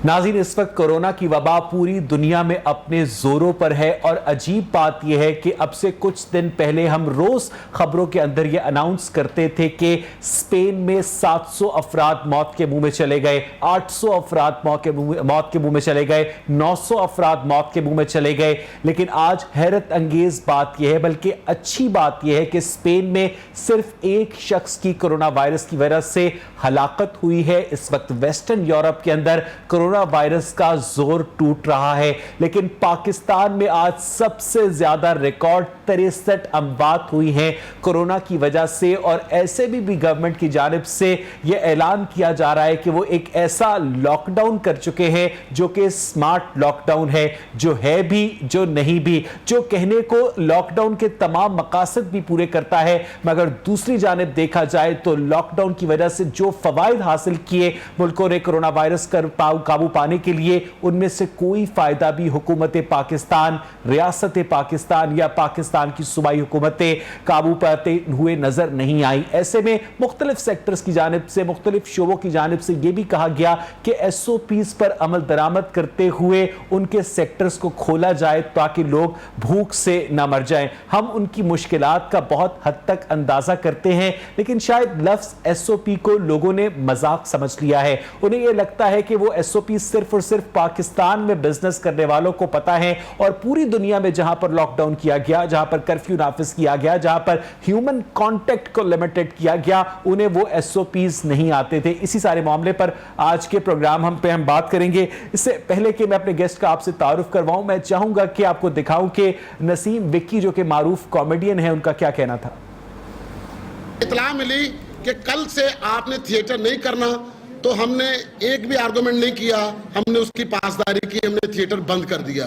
नाज़रीन, इस वक्त कोरोना की वबा पूरी दुनिया में अपने जोरों पर है और अजीब बात यह है कि अब से कुछ दिन पहले हम रोज खबरों के अंदर यह अनाउंस करते थे कि स्पेन में 700 अफराद मौत के मुंह में चले गए, 800 अफराद मौत के मुंह में चले गए, 900 अफराद मौत के मुंह में चले गए। लेकिन आज हैरत अंगेज बात यह है, बल्कि अच्छी बात यह है कि स्पेन में सिर्फ एक शख्स की कोरोना वायरस की वजह से हलाकत हुई है। इस वक्त वेस्टर्न यूरोप के अंदर कोरोना वायरस का जोर टूट रहा है, लेकिन पाकिस्तान में आज सबसे ज्यादा रिकॉर्ड 63 अमवात हुई हैं कोरोना की वजह से। और ऐसे भी गवर्नमेंट की जानिब से यह ऐलान किया जा रहा है कि वो एक ऐसा लॉकडाउन कर चुके हैं जो कि स्मार्ट लॉकडाउन है, जो है भी जो नहीं भी, जो कहने को लॉकडाउन के तमाम मकासद भी पूरे करता है, मगर दूसरी जानिब देखा जाए तो लॉकडाउन की वजह से जो फवायद हासिल किए मुल्कों ने कोरोना वायरस कर काबू पाने के लिए, उनमें से कोई फायदा भी हुकूमत पाकिस्तान, रियासत पाकिस्तान या पाकिस्तान की सूबाई हुकूमतें काबू पाते हुए नजर नहीं आई। ऐसे में मुख्तलिफ सेक्टर्स की जानिब से, मुख्तलिफ शोबों की जानिब से यह भी कहा गया कि SOPs पर अमल दरामद करते हुए उनके सेक्टर्स को खोला जाए ताकि लोग भूख से न मर जाएं। हम उनकी मुश्किलात का बहुत हद तक अंदाजा करते हैं, लेकिन शायद लफ्ज SOP को लोगों ने मजाक समझ लिया है। उन्हें यह लगता है कि वो SOP सिर्फ और सिर्फ पाकिस्तान में बिजनेस करने वालों को पता है, और पूरी दुनिया में जहां पर लॉकडाउन किया गया, जहां पर कर्फ्यू नाफिज किया गया, जहां पर ह्यूमन कांटेक्ट को लिमिटेड किया गया, उन्हें वो SOPs नहीं आते थे। इसी सारे मामले पर आज के प्रोग्राम हम बात करेंगे। इससे पहले कि मैं अपने गेस्ट का आपसे तारुफ करवाऊं, मैं चाहूंगा कि आपको दिखाऊं कि नसीम विक्की जो कि मारूफ कॉमेडियन है, उनका क्या कहना था। इतला मिली कि कल से आपने थिएटर नहीं करना, तो हमने एक भी आर्गुमेंट नहीं किया, हमने उसकी पासदारी की, हमने थिएटर बंद कर दिया।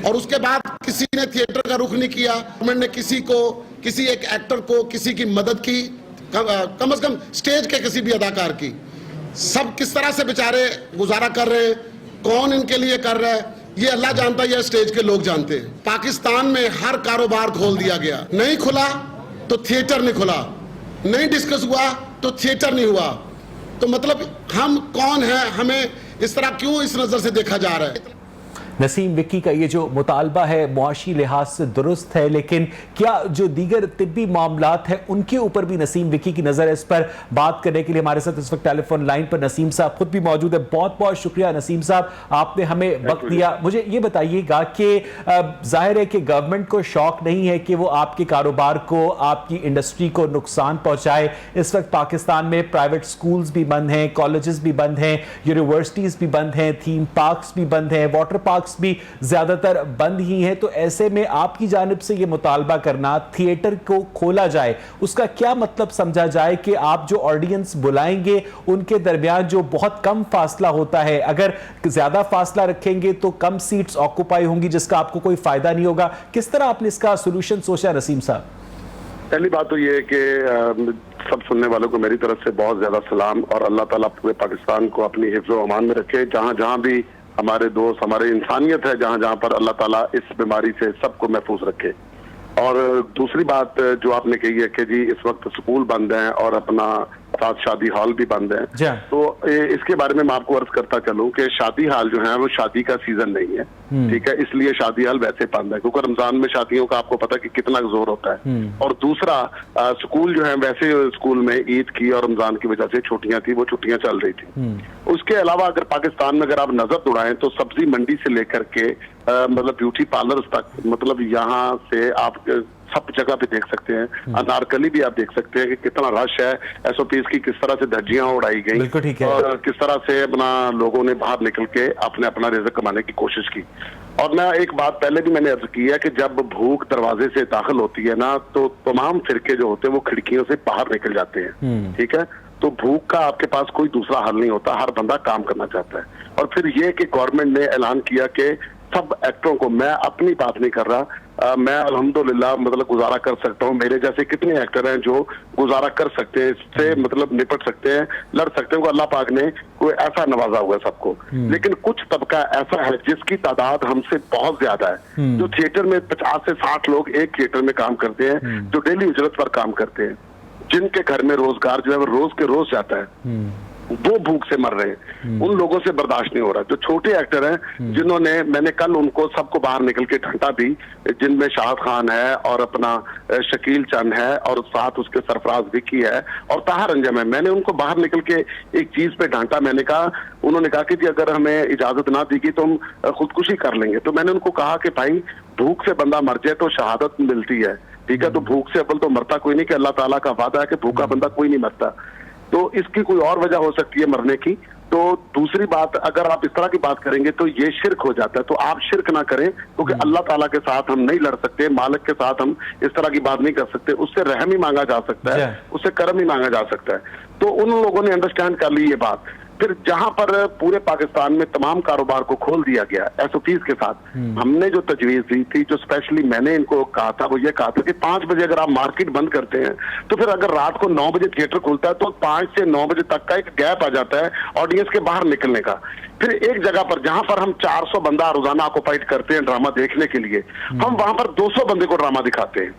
और उसके बाद किसी ने थिएटर का रुख नहीं किया। गवर्नमेंट ने किसी एक एक्टर को, किसी की मदद की, कम से कम स्टेज के किसी भी अदाकार की। सब किस तरह से बेचारे गुजारा कर रहे हैं, कौन इनके लिए कर रहा है, ये अल्लाह जानता है, ये स्टेज के लोग जानते हैं। पाकिस्तान में हर कारोबार खोल दिया गया, नहीं खुला तो थिएटर नहीं खुला, नहीं डिस्कस हुआ तो थिएटर नहीं हुआ। तो मतलब हम कौन हैं, हमें इस तरह क्यों इस नजर से देखा जा रहा है। नसीम विक्की का ये जो मुतालबा है मुआशी लिहाज से दुरुस्त है, लेकिन क्या जो दीगर तिब्बी मामलात हैं उनके ऊपर भी नसीम विक्की की नज़र है। इस पर बात करने के लिए हमारे साथ इस वक्त टेलीफोन लाइन पर नसीम साहब खुद भी मौजूद है। बहुत बहुत शुक्रिया नसीम साहब, आपने हमें वक्त दिया। मुझे ये बताइएगा कि जाहिर है कि गवर्नमेंट को शौक नहीं है कि वो आपके कारोबार को, आपकी इंडस्ट्री को नुकसान पहुंचाए। इस वक्त पाकिस्तान में प्राइवेट स्कूल्स भी बंद हैं, कॉलेजेस भी बंद हैं, यूनिवर्सिटीज़ भी बंद हैं, थीम पार्क्स भी बंद हैं, वाटर पार्क भी ज्यादातर बंद ही है। तो ऐसे में आपकी जानिब से यह मुतालबा करना थिएटर को खोला जाए, उसका क्या मतलब समझा जाए कि आप जो ऑडियंस बुलाएंगे उनके दरमियान जो बहुत कम फासला होता है, अगर ज्यादा फासला रखेंगे तो कम सीट्स ऑक्यूपाई होंगी, जिसका आपको कोई फायदा नहीं होगा। किस तरह आपने इसका सोल्यूशन सोचा नसीम साहब? पहली बात तो ये है कि सब सुनने वालों को मेरी तरफ से बहुत ज्यादा सलाम, और अल्लाह ताला पूरे पाकिस्तान को अपनी हिफ्ज़ व अमान में रखे। जहां जहां भी हमारे दोस्त, हमारे इंसानियत है, जहां जहां पर अल्लाह ताला इस बीमारी से सबको महफूज रखे। और दूसरी बात जो आपने कही है कि जी इस वक्त स्कूल बंद हैं और अपना साथ शादी हॉल भी बंद है, तो इसके बारे में मैं आपको अर्ज करता चलूं कि शादी हॉल जो है वो शादी का सीजन नहीं है, ठीक है, इसलिए शादी हॉल वैसे बंद है, क्योंकि रमजान में शादियों का आपको पता है कि कितना जोर होता है। और दूसरा, स्कूल जो है वैसे स्कूल में ईद की और रमजान की वजह से छुट्टियां थी, वो छुट्टियां चल रही थी। उसके अलावा अगर पाकिस्तान में अगर आप नजर दौड़ाएं तो सब्जी मंडी से लेकर के मतलब ब्यूटी पार्लर्स तक, मतलब यहाँ से आप सब जगह पे देख सकते हैं। अनारकली भी आप देख सकते हैं कि कितना रश है, SOPs की किस तरह से धज्जियां उड़ाई गई और किस तरह से अपना लोगों ने बाहर निकल के अपने अपना रिज़्क कमाने की कोशिश की। और मैं एक बात पहले भी मैंने अर्ज की है कि जब भूख दरवाजे से दाखिल होती है ना, तो तमाम फिरके जो होते हैं वो खिड़कियों से बाहर निकल जाते हैं, ठीक है। तो भूख का आपके पास कोई दूसरा हल नहीं होता, हर बंदा काम करना चाहता है। और फिर ये कि गवर्नमेंट ने ऐलान किया कि सब एक्टरों को, मैं अपनी बात नहीं कर रहा, मैं अल्हम्दुलिल्लाह मतलब गुजारा कर सकता हूँ, मेरे जैसे कितने एक्टर हैं जो गुजारा कर सकते हैं, इससे मतलब निपट सकते हैं, लड़ सकते हैं, अल्लाह पाक ने कोई ऐसा नवाजा हुआ है सबको। लेकिन कुछ तबका ऐसा है जिसकी तादाद हमसे बहुत ज्यादा है, जो थिएटर में 50 से 60 लोग एक थिएटर में काम करते हैं, जो डेली उजरत पर काम करते हैं, जिनके घर में रोजगार जो है वो रोज के रोज जाता है। वो भूख से मर रहे हैं, उन लोगों से बर्दाश्त नहीं हो रहा। जो छोटे एक्टर हैं जिन्होंने, मैंने कल उनको सबको बाहर निकल के डांटा भी, जिनमें शाहद खान है और अपना शकील चंद है और साथ उसके सरफराज विक्की है और ताहर अंजम है, मैंने उनको बाहर निकल के एक चीज पे डांटा। मैंने कहा, उन्होंने कहा कि जी अगर हमें इजाजत ना दी तो हम खुदकुशी कर लेंगे। तो मैंने उनको कहा कि भाई भूख से बंदा मर जाए तो शहादत मिलती है, ठीक है, तो भूख से अव्वल तो मरता कोई नहीं, कि अल्लाह ताला का वादा है कि भूखा बंदा कोई नहीं मरता। तो इसकी कोई और वजह हो सकती है मरने की। तो दूसरी बात, अगर आप इस तरह की बात करेंगे तो ये शिर्क हो जाता है, तो आप शिर्क ना करें, क्योंकि अल्लाह ताला के साथ हम नहीं लड़ सकते, मालिक के साथ हम इस तरह की बात नहीं कर सकते। उससे रहम ही मांगा जा सकता है, उससे करम ही मांगा जा सकता है। तो उन लोगों ने अंडरस्टैंड कर ली ये बात। फिर जहां पर पूरे पाकिस्तान में तमाम कारोबार को खोल दिया गया एसओपीज के साथ, हमने जो तजवीज दी थी, जो स्पेशली मैंने इनको कहा था, वो ये कहा था कि 5 बजे अगर आप मार्केट बंद करते हैं तो फिर अगर रात को 9 बजे थिएटर खुलता है तो 5 से 9 बजे तक का एक गैप आ जाता है ऑडियंस के बाहर निकलने का। फिर एक जगह पर जहां पर हम 400 बंदा रोजाना ऑक्युपाइड करते हैं ड्रामा देखने के लिए, हम वहां पर 200 बंदे को ड्रामा दिखाते हैं।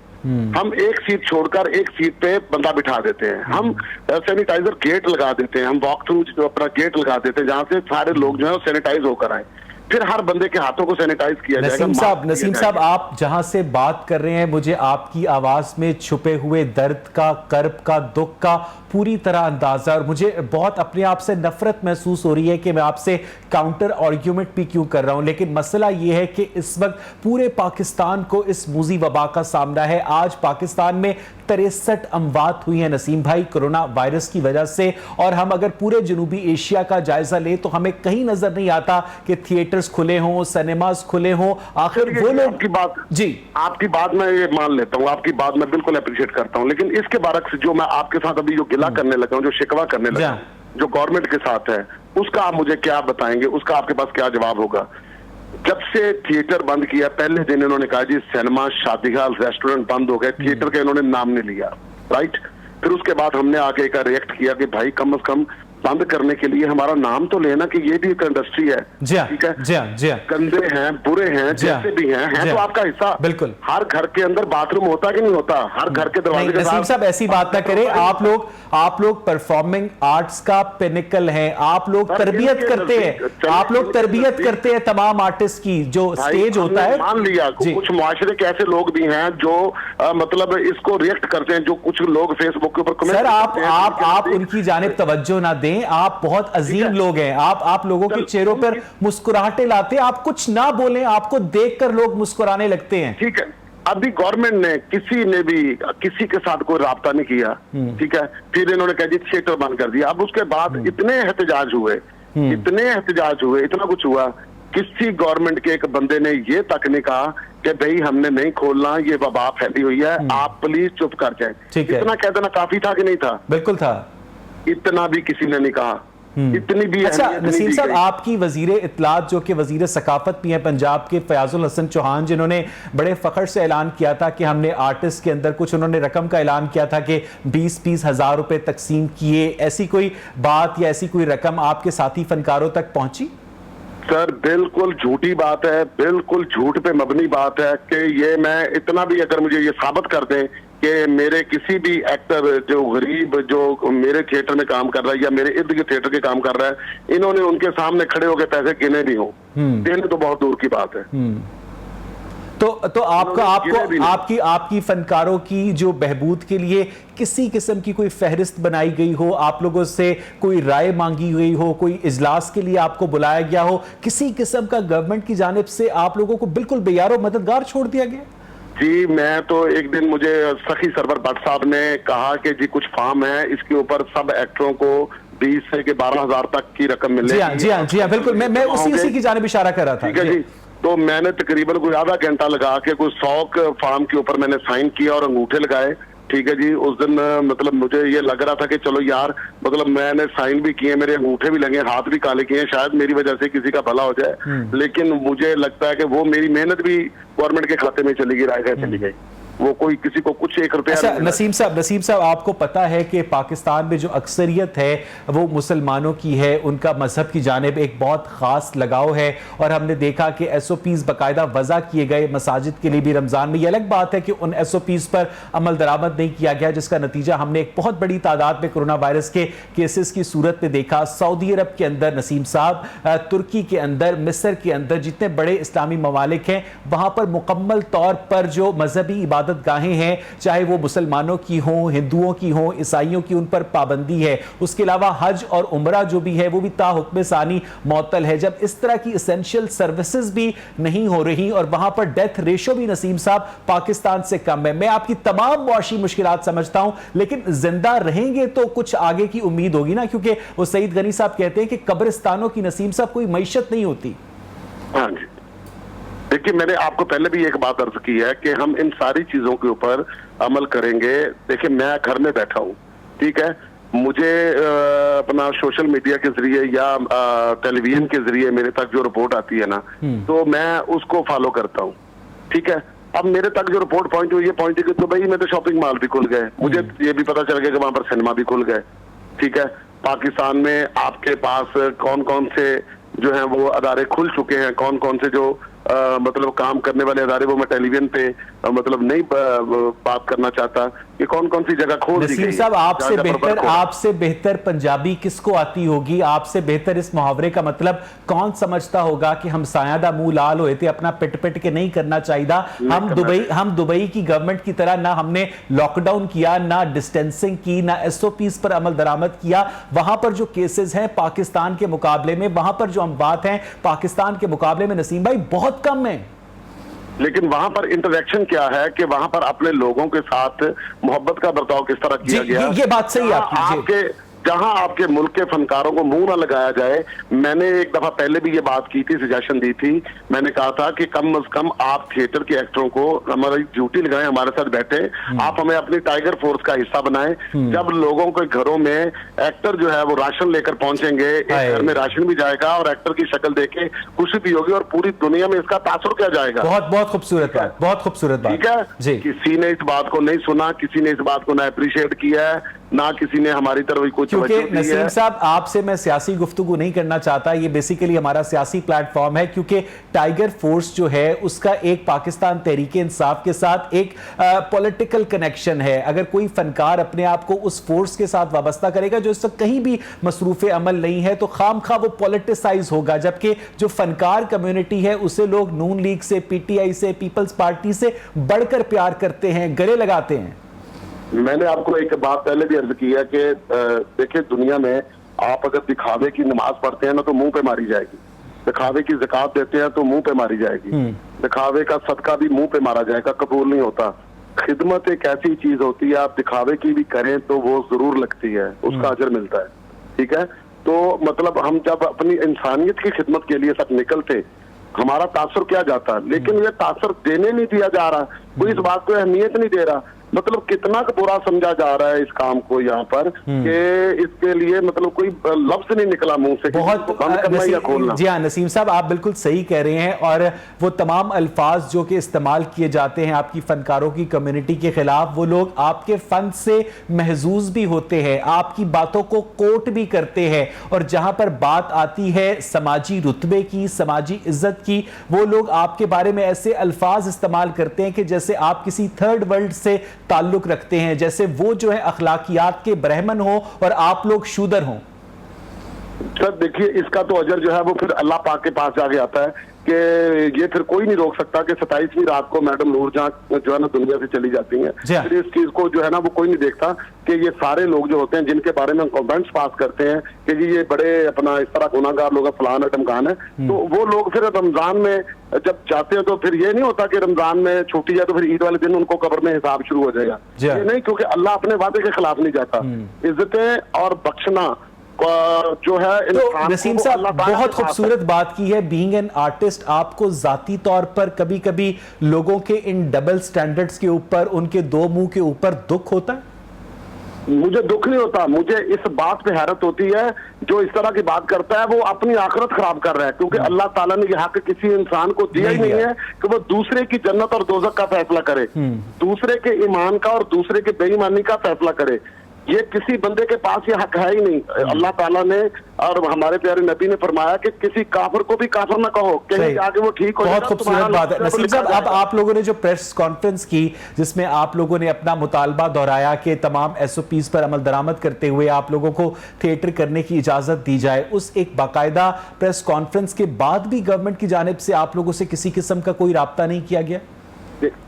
हम एक सीट छोड़कर एक सीट पे बंदा बिठा देते हैं, हम सैनिटाइजर गेट लगा देते हैं, हम वॉक थ्रू अपना गेट लगा देते हैं जहां से सारे लोग जो है सैनिटाइज होकर आए। फिर हर बंदे के हाथों को सैनिटाइज किया जाएगा। नसीम साहब, आप जहां से बात कर रहे हैं, मुझे आपकी आवाज में छुपे हुए दर्द का, कर्ब का, दुख का पूरी तरह अंदाजा, और मुझे बहुत अपने आप से नफरत महसूस हो रही है कि मैं आपसे काउंटर आर्ग्यूमेंट भी क्यों कर रहा हूं। लेकिन मसला यह है कि इस वक्त पूरे पाकिस्तान को इस मूजी वबा का सामना है। आज पाकिस्तान में 63 अमवात हुई हैं नसीम भाई कोरोना वायरस की वजह से, और हम अगर पूरे जनूबी एशिया का जायजा लें तो हमें कहीं नजर नहीं आता कि थिएटर्स खुले हों, सिनेमास खुले हों। आखिर वो लोग की बात, जी आपकी बात मैं ये मान लेता हूँ, आपकी बात मैं बिल्कुल अप्रिशिएट करता हूँ, लेकिन इसके बारक से जो मैं आपके साथ अभी जो गिला करने लगा हूँ, जो शिकवा करने लगा हूँ, जो गवर्नमेंट के साथ है, उसका आप मुझे क्या बताएंगे, उसका आपके पास क्या जवाब होगा? जब से थिएटर बंद किया, पहले दिन इन्होंने कहा जी सिनेमा, शादी हॉल, रेस्टोरेंट बंद हो गए, थिएटर का इन्होंने नाम नहीं लिया, राइट। फिर उसके बाद हमने आके एक रिएक्ट किया कि भाई कम से कम बंद करने के लिए हमारा नाम तो लेना कि ये भी एक इंडस्ट्री है, ठीक है, गंदे हैं, बुरे हैं, जैसे भी हैं तो आपका हिस्सा। बिल्कुल, हर घर के अंदर बाथरूम होता कि नहीं होता, हर घर के दरवाजे के नसीम साहब ऐसी बात ना करें। आप लोग परफॉर्मिंग आर्ट्स का पिनिकल हैं, आप लोग तरबियत करते हैं, आप लोग तरबियत करते हैं तमाम आर्टिस्ट की, जो स्टेज होता है। मान लिया कुछ मुआशरे के ऐसे लोग भी हैं जो मतलब इसको रिएक्ट करते हैं, जो कुछ लोग फेसबुक के ऊपर कमेंट करते हैं। सर आप उनकी जानिब तवज्जो ना दें, आप बहुत अजीम लोग हैं, आप लोगों के चेहरों पर मुस्कुराहटें लाते हैं, आप कुछ ना बोलें, आपको देखकर लोग मुस्कुराने लगते हैं। ठीक है, अभी गवर्नमेंट ने किसी ने भी किसी के साथ कोई राब्ता नहीं किया, ठीक है, फिर इन्होंने कहा जी थिएटर बंद कर दिया। अब उसके बाद इतने एहतजाज हुए, इतना कुछ हुआ, किसी गवर्नमेंट के एक बंदे ने ये तक नहीं कहा कि भाई हमने नहीं खोलना, ये वबा फैली हुई है, आप प्लीज चुप कर जाए। इतना कह देना काफी था कि नहीं था? बिल्कुल था। इतना भी किसी ने नहीं कहा, इतनी भी। अच्छा नसीम साहब, आपकी वजीर इत्तलात जो कि वजीर सकाफत भी हैं पंजाब के, फयाजुल हसन चौहान, जिन्होंने बड़े फख्र से ऐलान किया था कि हमने आर्टिस्ट के अंदर कुछ, उन्होंने रकम का ऐलान किया था कि 20-20 हज़ार रुपए तकसीम किए, ऐसी कोई बात या ऐसी कोई रकम आपके साथी फनकारों तक पहुंची? सर बिल्कुल झूठी बात है, बिल्कुल झूठ पे मबनी बात है कि ये, मैं इतना भी अगर मुझे ये साबित कर दें कि मेरे किसी भी एक्टर जो गरीब जो मेरे थिएटर में काम कर रहा है या मेरे इर्द गिर्द थिएटर के काम कर रहा है, इन्होंने उनके सामने खड़े होकर पैसे गिने भी हों, देने तो बहुत दूर की बात है। तो आपकी फनकारों की जो बहबूद के लिए किसी किस्म की कोई फहरिस्त बनाई गई हो, आप लोगों से कोई राय मांगी गई हो, कोई इजलास के लिए आपको बुलाया गया हो, किसी किस्म का गवर्नमेंट की जानिब से आप लोगों को बिल्कुल बेयारो मददगार छोड़ दिया गया? जी मैं तो एक दिन मुझे सखी सरवर भट्ट साहब ने कहा कि जी कुछ फार्म है, इसके ऊपर सब एक्टरों को 20 से 12 हज़ार तक की रकम मिलेगी। जी हाँ बिल्कुल, मैं उसी की जानिब इशारा कर रहा था। ठीक है जी, तो मैंने तकरीबन कोई आधा घंटा लगा के कोई 100 फार्म के ऊपर मैंने साइन किया और अंगूठे लगाए। ठीक है जी, उस दिन मतलब मुझे ये लग रहा था कि चलो यार, मतलब मैंने साइन भी किए, मेरे अंगूठे भी लगे, हाथ भी काले किए, शायद मेरी वजह से किसी का भला हो जाए, लेकिन मुझे लगता है कि वो मेरी मेहनत भी गवर्नमेंट के खाते में चली गई, राय चली गई। वो कोई किसी को कुछ 1 रुपया अच्छा, नहीं मिला। नसीम साहब आपको पता है कि पाकिस्तान में जो अक्सरियत है वो मुसलमानों की है, उनका मजहब की जानिब एक बहुत खास लगाव है, और हमने देखा कि SOPs बाकायदा वजह किए गए मसाजिद के लिए भी रमजान में। ये अलग बात है कि उन SOPs पर अमल दरामद नहीं किया गया, जिसका नतीजा हमने एक बहुत बड़ी तादाद में कोरोना वायरस के केसेस की सूरत में देखा। सऊदी अरब के अंदर नसीम साहब, तुर्की के अंदर, मिस्र के अंदर, जितने बड़े इस्लामी ममालिक हैं वहां पर मुकम्मल तौर पर जो मजहबी इबादत गाहें हैं, चाहे वो मुसलमानों की हों, हिंदुओं की हों, ईसाइयों की, उन पर पाबंदी है। उसके अलावा हज और उम्रा जो भी है वो भी ताहुक्म सानी मअतल है। जब इस तरह की एसेंशियल सर्विसेज भी नहीं हो रही और वहां पर डेथ रेशो भी नसीम साहब पाकिस्तान से कम है, मैं आपकी तमाम मुआशी मुश्किलात समझता हूं, लेकिन जिंदा रहेंगे तो कुछ आगे की उम्मीद होगी ना, क्योंकि वो सईद गनी साहब कहते हैं कि कब्रिस्तानों की नसीम साहब कोई मईशत नहीं होती। हाँ जी, देखिए मैंने आपको पहले भी एक बात अर्ज की है कि हम इन सारी चीजों के ऊपर अमल करेंगे। देखिए मैं घर में बैठा हूँ, ठीक है, मुझे अपना सोशल मीडिया के जरिए या टेलीविजन के जरिए मेरे तक जो रिपोर्ट आती है ना, तो मैं उसको फॉलो करता हूँ, ठीक है। अब मेरे तक जो रिपोर्ट पहुंची हुई है, पहुंची कि दुबई में तो शॉपिंग मॉल भी खुल गए, मुझे ये भी पता चल गया कि वहां पर सिनेमा भी खुल गए, ठीक है। पाकिस्तान में आपके पास कौन कौन से जो है वो अदारे खुल चुके हैं, कौन कौन से जो मतलब काम करने वाले अदारे, वो मैं टेलीविजन पे मतलब नहीं बात करना चाहता कि कौन कौन सी जगह खोल दी गई। नसीम साहब आपसे बेहतर पंजाबी किसको आती होगी? आपसे बेहतर इस मुहावरे का मतलब कौन समझता होगा कि हम सायादा मुंह लाल हुए थे, अपना पिट पिट के नहीं करना चाहिए। हम दुबई की गवर्नमेंट की तरह ना हमने लॉकडाउन किया, ना डिस्टेंसिंग की, ना SOPs पर अमल दरामद किया। वहां पर जो केसेस हैं पाकिस्तान के मुकाबले में, वहां पर जो हम बात हैं पाकिस्तान के मुकाबले में नसीम भाई बहुत कम है। लेकिन वहां पर इंटरेक्शन क्या है कि वहां पर अपने लोगों के साथ मोहब्बत का बर्ताव किस तरह किया गया, ये बात सही है आपकी। जहां आपके मुल्क के फनकारों को मुंह ना लगाया जाए। मैंने एक दफा पहले भी ये बात की थी, सजेशन दी थी, मैंने कहा था कि कम से कम आप थिएटर के एक्टरों को हमारी ड्यूटी लगाएं, हमारे साथ बैठे, आप हमें अपनी टाइगर फोर्स का हिस्सा बनाएं। जब लोगों के घरों में एक्टर जो है वो राशन लेकर पहुंचेंगे, एक घर में राशन भी जाएगा और एक्टर की शक्ल देखे खुशी भी होगी और पूरी दुनिया में इसका तासुर क्या जाएगा। बहुत खूबसूरत बात, बहुत खूबसूरत बात, ठीक है। किसी ने इस बात को नहीं सुना, किसी ने इस बात को ना अप्रिशिएट किया है, ना किसी ने हमारी तरफ कुछ। क्योंकि नसीम साहब आपसे मैं सियासी गुफ्तगू नहीं करना चाहता, ये बेसिकली हमारा सियासी प्लेटफॉर्म है, क्योंकि टाइगर फोर्स जो है उसका एक पाकिस्तान तहरीके इंसाफ के साथ एक पॉलिटिकल कनेक्शन है। अगर कोई फनकार अपने आप को उस फोर्स के साथ वाबस्ता करेगा जो इस वक्त कहीं भी मसरूफ अमल नहीं है, तो खामखा वो पॉलिटिसाइज होगा, जबकि जो फनकार कम्युनिटी है उसे लोग नून लीग से, PTI से, पीपल्स पार्टी से बढ़कर प्यार करते हैं, गले लगाते हैं। मैंने आपको एक बात पहले भी अर्ज की है कि देखिए दुनिया में आप अगर दिखावे की नमाज पढ़ते हैं ना तो मुंह पे मारी जाएगी, दिखावे की ज़कात देते हैं तो मुंह पे मारी जाएगी, दिखावे का सदका भी मुंह पे मारा जाएगा, कबूल नहीं होता। खिदमत एक ऐसी चीज होती है, आप दिखावे की भी करें तो वो जरूर लगती है, उसका अजर मिलता है, ठीक है। तो मतलब हम जब अपनी इंसानियत की खिदमत के लिए सब निकलते, हमारा तासुर क्या जाता, लेकिन ये तासुर देने नहीं दिया जा रहा, कोई इस बात को अहमियत नहीं दे रहा। मतलब कितना बुरा समझा जा रहा है इस काम को यहाँ पर कि इसके लिए मतलब कोई लफ्ज नहीं निकला मुंह से, बहुत बंद करना या खोलना। जी हाँ नसीम साहब, आप बिल्कुल सही कह रहे हैं, और वो तमाम अल्फाज जो कि इस्तेमाल किए जाते हैं आपकी फनकारों की कम्युनिटी के खिलाफ, वो लोग आपके फन से महजूज भी होते हैं, आपकी बातों को कोट भी करते हैं, और जहां पर बात आती है समाजी रुतबे की, समाजी इज्जत की, वो लोग आपके बारे में ऐसे अल्फाज इस्तेमाल करते हैं कि जैसे आप किसी थर्ड वर्ल्ड से ताल्लुक रखते हैं, जैसे वो जो है अखलाकियात के ब्राह्मण हो और आप लोग शूदर हों। सर देखिए इसका तो अजर जो है वो फिर अल्लाह पाक के पास जाके आता है कि ये फिर कोई नहीं रोक सकता कि 27वीं रात को मैडम नूरजहां जो है ना दुनिया से चली जाती हैं। फिर इस चीज को जो है ना वो कोई नहीं देखता कि ये सारे लोग जो होते हैं जिनके बारे में कमेंट्स पास करते हैं कि जी ये बड़े अपना इस तरह गुनाहगार लोग फलान है ढमकान है, तो वो लोग फिर रमजान में जब जाते हैं तो फिर ये नहीं होता कि रमजान में छुट्टी जाए तो फिर ईद वाले दिन उनको कब्र में हिसाब शुरू हो जाएगा, ये नहीं, क्योंकि अल्लाह अपने वादे के खिलाफ नहीं जाता। इज्जतें और बख्शना जो है तो नसीम साहब बहुत खूबसूरत बात की है। बीइंग एन आर्टिस्ट, आपको जाती तौर पर कभी कभी लोगों के इन डबल स्टैंडर्ड्स के ऊपर, उनके दो मुंह के ऊपर दुख होता है? मुझे दुख नहीं होता, मुझे इस बात पे हैरत होती है जो इस तरह की बात करता है वो अपनी आखिरत खराब कर रहा है, क्योंकि अल्लाह ताला ने यह हक किसी इंसान को दिया ही नहीं है कि वो दूसरे की जन्नत और दोजख का फैसला करे, दूसरे के ईमान का और दूसरे के बेईमानी का फैसला करे। ये किसी बंदे के पास ये हक है ही नहीं। अल्लाह ताला ने और हमारे प्यारे नबी ने फरमाया कि किसी काफिर को भी काफिर ना कहो, कहीं आगे वो ठीक हो जाएगा। बहुत खूबसूरत बात है नसीम साहब। अब आप लोगों ने जो प्रेस कॉन्फ्रेंस की जिसमें आप लोगों ने अपना मुतालबा दोहराया कि तमाम SOPs पर अमल दरामद करते हुए आप लोगों को थिएटर करने की इजाजत दी जाए, उस एक बाकायदा प्रेस कॉन्फ्रेंस के बाद भी गवर्नमेंट की जानिब से आप लोगों से किसी किस्म का कोई राब्ता नहीं किया गया?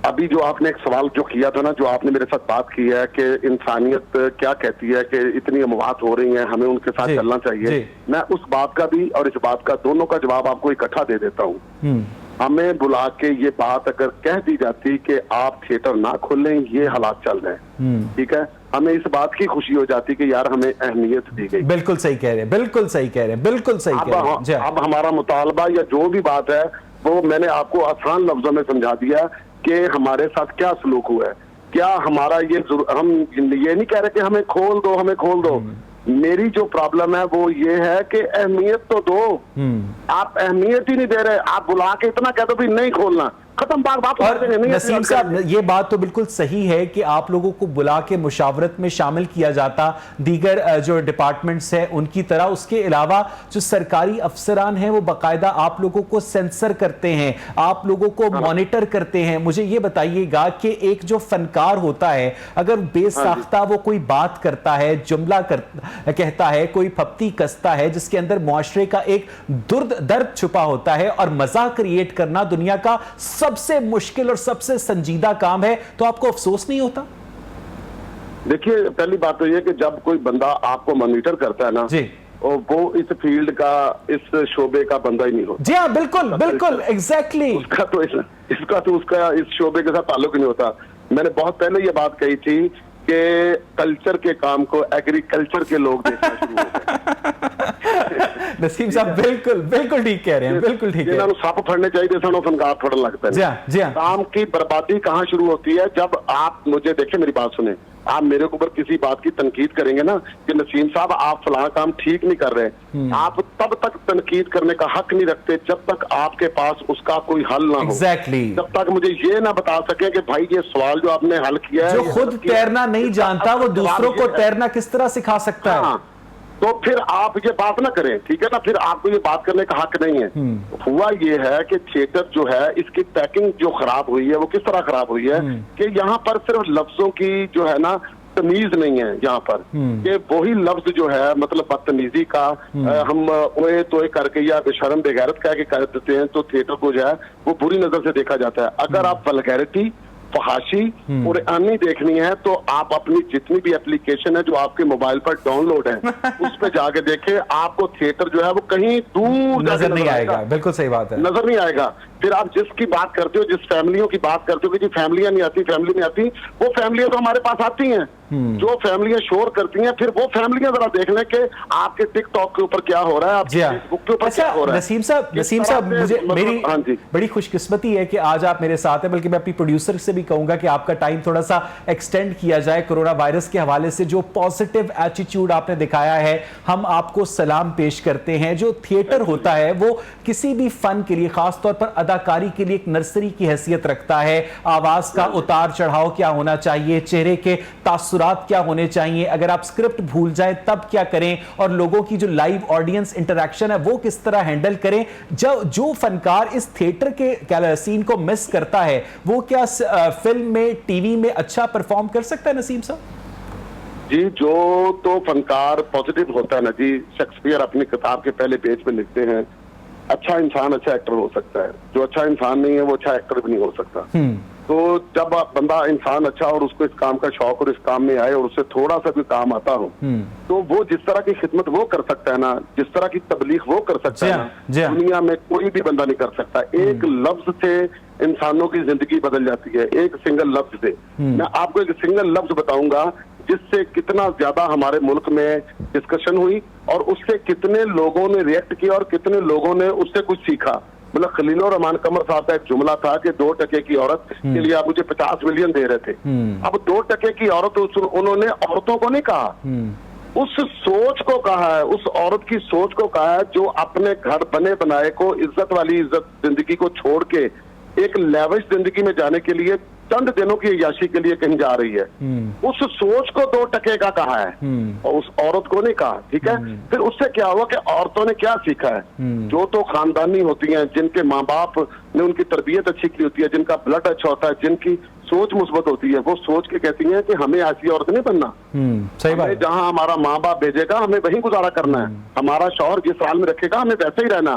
अभी जो आपने एक सवाल जो किया था ना, जो आपने मेरे साथ बात की है कि इंसानियत क्या कहती है कि इतनी अमवात हो रही हैं, हमें उनके साथ चलना चाहिए, मैं उस बात का भी और इस बात का दोनों का जवाब आपको इकट्ठा दे देता हूँ। हमें बुला के ये बात अगर कह दी जाती कि आप थिएटर ना खोलें, ये हालात चल रहे हैं, ठीक है, हमें इस बात की खुशी हो जाती कि यार हमें अहमियत दी गई। बिल्कुल सही कह रहे हैं, बिल्कुल सही कह रहे हैं, बिल्कुल सही कह रहे हैं। अब हमारा मुतालबा या जो भी बात है वो मैंने आपको आसान लफ्जों में समझा दिया कि हमारे साथ क्या सलूक हुआ है, क्या हमारा हम ये नहीं कह रहे कि हमें खोल दो, हमें खोल दो। मेरी जो प्रॉब्लम है वो ये है कि अहमियत तो दो, आप अहमियत ही नहीं दे रहे। आप बुला के इतना कह दो भी नहीं खोलना, खत्म बात बात। और नसीम साहब ये बात तो बिल्कुल सही है कि आप लोगों को बुला के मुशावरत में शामिल किया जाता दीगर जो डिपार्टमेंट्स हैं उनकी तरह। उसके अलावा जो सरकारी अफसरान हैं वो बाकायदा आप लोगों को सेंसर करते हैं, आप लोगों को मॉनिटर करते हैं। मुझे ये बताइएगा कि एक जो फनकार होता है अगर बेसाख्ता वो कोई बात करता है, जुमला कहता है, कोई फप्ती कसता है जिसके अंदर मुआशरे का एक दर्द छुपा होता है और मजाक क्रिएट करना दुनिया का सबसे मुश्किल और सबसे संजीदा काम है, तो आपको अफसोस नहीं होता? देखिए, पहली बात तो यह कि जब कोई बंदा आपको मॉनिटर करता है ना जी, और वो इस फील्ड का, इस शोबे का बंदा ही नहीं होता। जी हाँ, बिल्कुल बिल्कुल एग्जैक्टली। उसका इस शोबे के साथ ताल्लुक नहीं होता। मैंने बहुत पहले ये बात कही थी कि कल्चर के काम को एग्रीकल्चर के लोग देखना शुरू हो गए। नसीम साहब बिल्कुल बिल्कुल ठीक कह रहे हैं, बिल्कुल ठीक है। सप फड़ने चाहिए थे, फनकार फड़न लगता है। जी हाँ। काम की बर्बादी कहाँ शुरू होती है? जब आप मुझे देखें, मेरी बात सुने, आप मेरे ऊपर किसी बात की तनकीद करेंगे ना कि नसीम साहब आप फलां काम ठीक नहीं कर रहे, आप तब तक तनकीद करने का हक नहीं रखते जब तक आपके पास उसका कोई हल ना हो। जब तक मुझे ये ना बता सके कि भाई ये सवाल जो आपने हल किया है, जो खुद तैरना नहीं जानता वो दूसरों को तैरना किस तरह सिखा सकता है? तो फिर आप ये बात ना करें, ठीक है ना, फिर आपको ये बात करने का हक नहीं है। हुआ ये है कि थिएटर जो है इसकी पैकिंग जो खराब हुई है वो किस तरह खराब हुई है कि यहाँ पर सिर्फ लफ्जों की जो है ना तमीज नहीं है यहाँ पर, कि वही लफ्ज जो है मतलब बदतमीजी का हम ओए तोए करके या बेशरम बेगैरत कह के कर देते हैं, तो थिएटर को जो है वो बुरी नजर से देखा जाता है। अगर आप वल्गैरिटी, फहाशी और अन्य देखनी है तो आप अपनी जितनी भी एप्लीकेशन है जो आपके मोबाइल पर डाउनलोड है उस पर जाके देखें, आपको थिएटर जो है वो कहीं दूर नजर नहीं आएगा। बिल्कुल सही बात है, नजर नहीं आएगा। फिर आप जिसकी बात करते हो, जिस फैमिलियों की बात करते हो कि जी फैमिलियां नहीं आती, फैमिली नहीं आती, वो फैमिलियां तो हमारे पास आती हैं। जो फैमिलियां शोर करती हैं, फिर वो फैमिलियां जरा देख लें कि आपके टिकटॉक के ऊपर क्या हो रहा है, आपके फेसबुक के ऊपर क्या हो रहा है। नसीम साहब मुझे मेरी बड़ी खुशकिस्मती है कि आज आप मेरे साथ हैं, बल्कि मैं अपनी प्रोड्यूसर से भी कहूंगा कि आपका टाइम थोड़ा सा एक्सटेंड किया जाए। कोरोना वायरस के हवाले से जो पॉजिटिव एटीट्यूड आपने दिखाया है, हम आपको सलाम पेश करते हैं। जो थिएटर होता है वो किसी भी फन के लिए, खासतौर पर अदाकारी के लिए, एक नर्सरी की हैसियत रखता है। आवाज का उतार चढ़ाव क्या होना चाहिए, चेहरे के तासुरात क्या होने चाहिए, अगर आप स्क्रिप्ट भूल जाए तब क्या करें, और लोगों की जो लाइव ऑडियंस इंटरेक्शन है वो किस तरह हैंडल करें। जो फनकार इस थिएटर के सीन को मिस करता है वो क्या फिल्म में, टीवी में अच्छा परफॉर्म कर सकता है? नसीम साहब जी, जो तो फनकार पॉजिटिव होता है ना जी, शेक्सपियर अपनी किताब के पहले पेज पे लिखते हैं, अच्छा इंसान अच्छा एक्टर हो सकता है, जो अच्छा इंसान नहीं है वो अच्छा एक्टर भी नहीं हो सकता। तो जब बंदा इंसान अच्छा और उसको इस काम का शौक और इस काम में आए और उससे थोड़ा सा भी काम आता हो, तो वो जिस तरह की खिदमत वो कर सकता है ना, जिस तरह की तबलीग वो कर सकता है ना, दुनिया में कोई भी बंदा नहीं कर सकता। एक लफ्ज से इंसानों की जिंदगी बदल जाती है, एक सिंगल लफ्ज से। मैं आपको एक सिंगल लफ्ज बताऊंगा जिससे कितना ज्यादा हमारे मुल्क में डिस्कशन हुई और उससे कितने लोगों ने रिएक्ट किया और कितने लोगों ने उससे कुछ सीखा। मतलब खलीलुर रहमान कमर साहब का एक जुमला था कि 2% की औरत के लिए आप मुझे 50 मिलियन दे रहे थे। अब 2% की औरत उन्होंने औरतों को नहीं कहा, उस सोच को कहा है, उस औरत की सोच को कहा है जो अपने घर बने बनाए को, इज्जत वाली इज्जत जिंदगी को छोड़ के एक लेविश जिंदगी में जाने के लिए चंद दिनों की अय्याशी के लिए कहीं जा रही है। उस सोच को 2% का कहा है और उस औरत को नहीं कहा। ठीक है, फिर उससे क्या हुआ कि औरतों ने क्या सीखा है, जो तो खानदानी होती हैं, जिनके माँ बाप ने उनकी तरबियत अच्छी की होती है, जिनका ब्लड अच्छा होता है, जिनकी सोच मुस्बत होती है, वो सोच के कहती हैं कि हमें ऐसी औरत नहीं बनना। सही बात। जहां हमारा माँ बाप भेजेगा हमें वहीं गुजारा करना है, हमारा शौहर जिस हाल में रखेगा हमें वैसे ही रहना।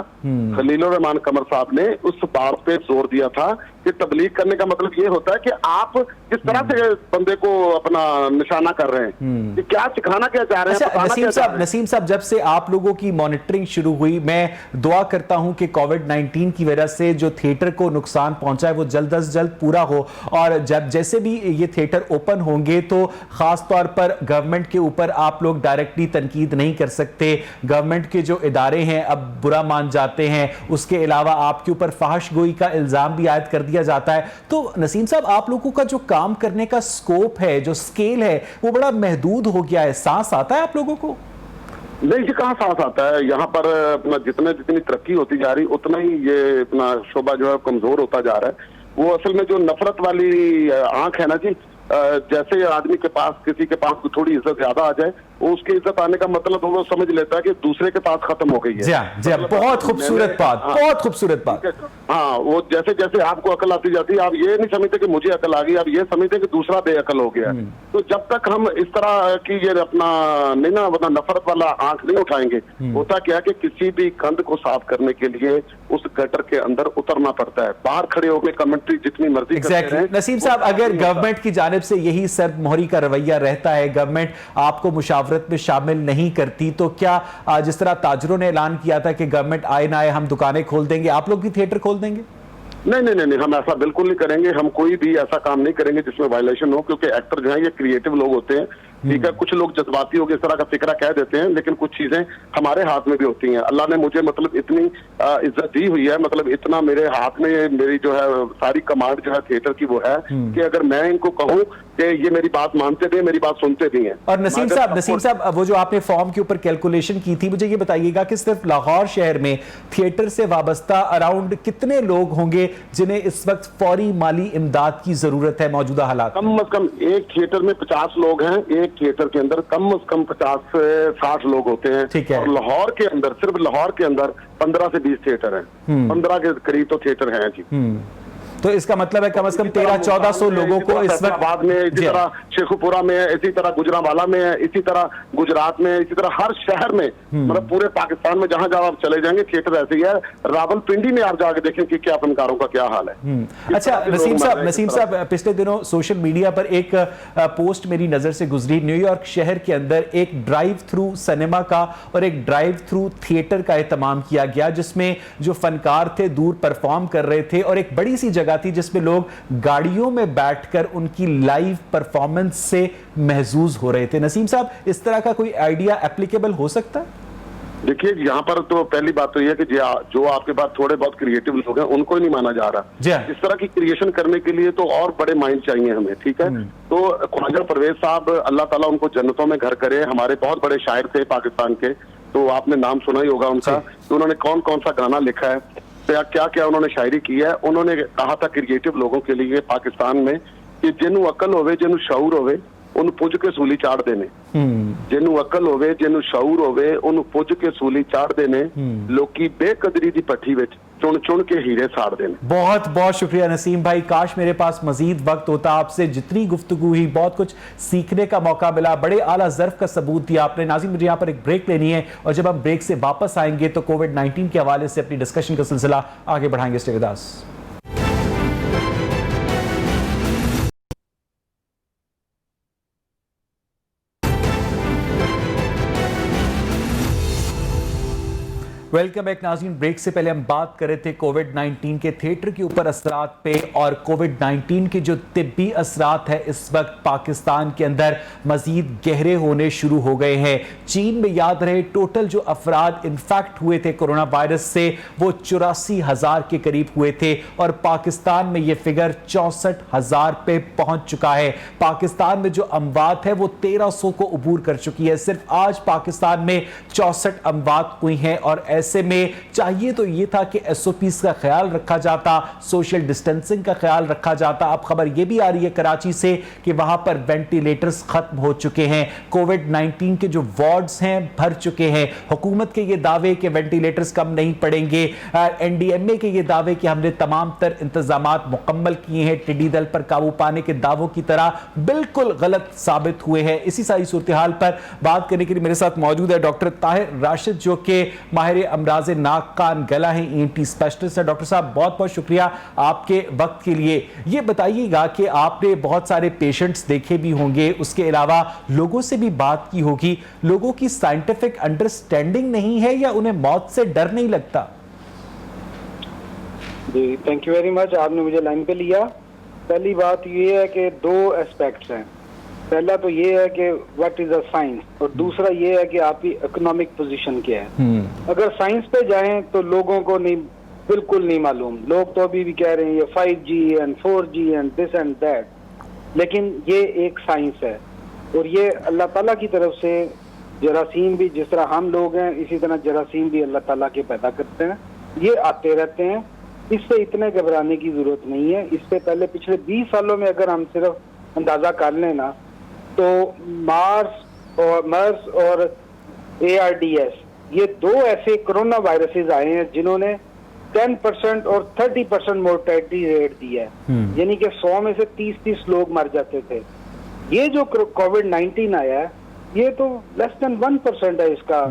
खलीलुर रहमान कमर साहब ने उस बात पे जोर दिया था कि तबलीग करने का मतलब ये होता है कि आप किस तरह से बंदे को अपना निशाना कर रहे हैं, कि क्या सिखाना क्या चाह रहे हैं। अच्छा नसीम साहब, जब से आप लोगों की मॉनिटरिंग शुरू हुई, मैं दुआ करता हूं कि कोविड-19 की वजह से जो थिएटर को नुकसान पहुंचा है वो जल्द अज जल्द पूरा हो, और जब जैसे भी ये थिएटर ओपन होंगे तो खास तौर पर गवर्नमेंट के ऊपर आप लोग डायरेक्टली तनकीद नहीं कर सकते। गवर्नमेंट के जो इदारे हैं अब बुरा मान जाते हैं, उसके अलावा आपके ऊपर फाहिशगोई का इल्जाम भी आयद कर दिया जाता है। तो नसीम साहब, आप लोगों का जो काम करने का स्कोप है, जो स्केल है, वो बड़ा महदूद हो गया है। सांस आता है आप लोगों को? नहीं जी, कहाँ सांस आता है। यहाँ पर अपना जितनी तरक्की होती जा रही उतना ही ये अपना शोबा जो है कमजोर होता जा रहा है। वो असल में जो नफरत वाली आंख है ना जी, जैसे आदमी के पास किसी के पास थोड़ी इज्जत ज्यादा आ जाए, वो उसकी इज्जत आने का मतलब वो समझ लेता है कि दूसरे के पास खत्म हो गई है। जी, बहुत खूबसूरत बात, बहुत खूबसूरत बात। हाँ, वो जैसे जैसे आपको अकल आती जाती है, आप ये नहीं समझते कि मुझे अकल आ गई, आप ये समझते कि दूसरा बेअकल हो गया। तो जब तक हम इस तरह की ये अपना नहीं ना वरना नफरत वाला आंख नहीं उठाएंगे, होता क्या है कि किसी भी कंध को साफ करने के लिए उस गटर के अंदर उतरना पड़ता है। बाहर खड़े होकर कमेंट्री जितनी मर्जी करते हैं। नसीम साहब, अगर गवर्नमेंट की जानिब से यही सर्द मोहरी का रवैया रहता है, गवर्नमेंट आपको मुशावरत में शामिल नहीं करती, तो क्या जिस तरह ताजरों ने ऐलान किया था कि गवर्नमेंट आए ना आए हम दुकानें खोल देंगे, आप लोग भी थिएटर खोल देंगे? नहीं नहीं नहीं, हम ऐसा बिल्कुल नहीं करेंगे। हम कोई भी ऐसा काम नहीं करेंगे जिसमें वायलेशन हो, क्योंकि एक्टर जो है ये क्रिएटिव लोग होते हैं। ठीक है, कुछ लोग जज्बाती होकर इस तरह का फिक्रा कह देते हैं, लेकिन कुछ चीजें हमारे हाथ में भी होती हैं। अल्लाह ने मुझे मतलब इतनी इज्जत दी हुई है, मतलब इतना मेरे हाथ में मेरी जो है सारी कमांड जो है थिएटर की वो है कि अगर मैं इनको कहूँ कि ये मेरी बात मानते भी, मेरी बात सुनते भी हैं। और नसीम साहब, वो जो आपने फॉर्म के ऊपर कैलकुलेशन की थी, मुझे ये बताइएगा कि सिर्फ लाहौर शहर में थिएटर से वाबस्ता अराउंड कितने लोग होंगे जिन्हें इस वक्त फौरी माली इमदाद की जरूरत है मौजूदा हालात? कम से कम एक थिएटर में 50 लोग हैं, एक थिएटर के अंदर कम से कम 50 से 60 लोग होते हैं। ठीक है। और लाहौर के अंदर, सिर्फ लाहौर के अंदर 15 से 20 थिएटर हैं। 15 के करीब तो थिएटर हैं जी। तो इसका मतलब है कम से कम 1300-1400 लोगों को इस वक्त बाद में, इसी तरह शेखुपुरा में है, इसी तरह गुजरांवाला में है, इसी तरह गुजरात में, इसी तरह हर शहर में, मतलब पूरे पाकिस्तान में जहां जहां आप चले जाएंगे थिएटर ऐसे ही है। रावलपिंडी में आप जाके देखें कि क्या फनकारों का क्या हाल है। अच्छा नसीम साहब, पिछले दिनों सोशल मीडिया पर एक पोस्ट मेरी नजर से गुजरी। न्यूयॉर्क शहर के अंदर एक ड्राइव थ्रू सिनेमा का और एक ड्राइव थ्रू थिएटर का एहतमाम किया गया, जिसमें जो फनकार थे दूर परफॉर्म कर रहे थे, और एक बड़ी सी जगह थी जिसमें लोग गाड़ियों में बैठकर उनकी लाइव परफॉर्मेंस से महजूज हो रहे थे। नसीम साहब, इस तरह का कोई आइडिया एप्लीकेबल हो सकता है? देखिए, यहाँ पर तो पहली बात तो यह है कि जो आपके पास थोड़े बहुत क्रिएटिव लोग हैं उनको ही नहीं माना जा रहा। इस तरह की क्रिएशन करने के लिए तो और बड़े माइंड चाहिए हमें। ठीक है, तो ख्वाजा परवेज साहब, अल्लाह ताला उनको जन्नतों में घर करे, हमारे बहुत बड़े शायर थे पाकिस्तान के, तो आपने नाम सुना ही होगा उनका। तो उन्होंने कौन कौन सा गाना लिखा है, क्या क्या उन्होंने शायरी की है। उन्होंने कहा था क्रिएटिव लोगों के लिए पाकिस्तान में कि जिन्हों अकल होवे, जिन्हों शऊर होवे, उन पुज के सूली चाड़ देने। जिन्हों अकल होवे, जिन्हों शऊर होवे, उन पुज के सूली चाड़ देने। लोकी बेकदरी दी पट्टी विच चुन चुन के हीरे साड़ देने। बहुत बहुत शुक्रिया नसीम भाई, काश मेरे पास मजीद वक्त होता। आपसे जितनी गुफ्तगू हुई, बहुत कुछ सीखने का मौका मिला, बड़े आला ज़र्फ का सबूत दिया आपने। नाज़रीन, मुझे यहाँ पर एक ब्रेक लेनी है, और जब हम ब्रेक से वापस आएंगे तो कोविड-19 के हवाले से अपनी डिस्कशन का सिलसिला आगे बढ़ाएंगे। Stay with us. Welcome back नाज़रीन। ब्रेक से पहले हम बात कर रहे थे कोविड-19 के थिएटर के ऊपर असरात पे, और कोविड-19 के जो तिब्बी असरात है इस वक्त पाकिस्तान के अंदर मजीद गहरे होने शुरू हो गए हैं। चीन में याद रहे टोटल जो अफराद इन्फेक्ट हुए थे कोरोना वायरस से वो 84,000 के करीब हुए थे, और पाकिस्तान में ये फिगर 64,000 पे पहुंच चुका है। पाकिस्तान में जो अमवात है वो 1300 को अबूर कर चुकी है। सिर्फ आज पाकिस्तान में 64 अमवात हुई हैं, और ऐसे में चाहिए तो ये था कि एसओपीज का ख्याल रखा जाता, सोशल डिस्टेंसिंग का ख्याल रखा जाता। अब खबर ये भी आ रही है कराची से कि वहां पर वेंटिलेटर्स खत्म हो चुके हैं, कोविड-19 के जो वार्ड्स हैं भर चुके हैं। हुकूमत के ये दावे कि वेंटिलेटर्स कम नहीं पड़ेंगे, एनडीएमए के ये दावे कि हमने तमाम तर इंतजामात मुकम्मल किए हैं, टिड्डी दल पर काबू पाने के दावों की तरह बिल्कुल गलत साबित हुए हैं। इसी सारी सूरत हाल पर बात करने के लिए मेरे साथ मौजूद है डॉक्टर ताहिर राशिद, जो कि माहिर अमराज नाक कान गला है, ENT स्पेशलिस्ट है। डॉक्टर साहब बहुत बहुत शुक्रिया आपके वक्त के लिए। ये बताइएगा कि आपने बहुत सारे पेशेंट्स देखे भी होंगे, उसके अलावा लोगों से भी बात की होगी, लोगों की साइंटिफिक अंडरस्टैंडिंग नहीं है या उन्हें मौत से डर नहीं लगता? जी थैंक यू वेरी मच, आपने मुझे लाइन पे लिया। पहली बात ये है कि दो एस्पेक्ट्स हैं। पहला तो ये है कि व्हाट इज अ साइंस, और दूसरा ये है कि आपकी इकोनॉमिक पोजीशन क्या है। अगर साइंस पे जाएं तो लोगों को नहीं, बिल्कुल नहीं मालूम। लोग तो अभी भी कह रहे हैं ये 5G and 4G and this and that, लेकिन ये एक साइंस है, और ये अल्लाह ताला की तरफ से जरासीम भी, जिस तरह हम लोग हैं इसी तरह जरासीम भी अल्लाह ताला के पैदा करते हैं, ये आते रहते हैं। इससे इतने घबराने की जरूरत नहीं है। इससे पहले पिछले 20 सालों में अगर हम सिर्फ अंदाजा कर लें ना, तो मर्स और ARDS ये दो ऐसे कोरोना वायरसेस आए हैं जिन्होंने 10% और 30% मोर्टेलिटी रेट दिया है, यानी कि 100 में से 30 लोग मर जाते थे। ये जो कोविड-19 आया है ये तो लेस देन 1% है इसका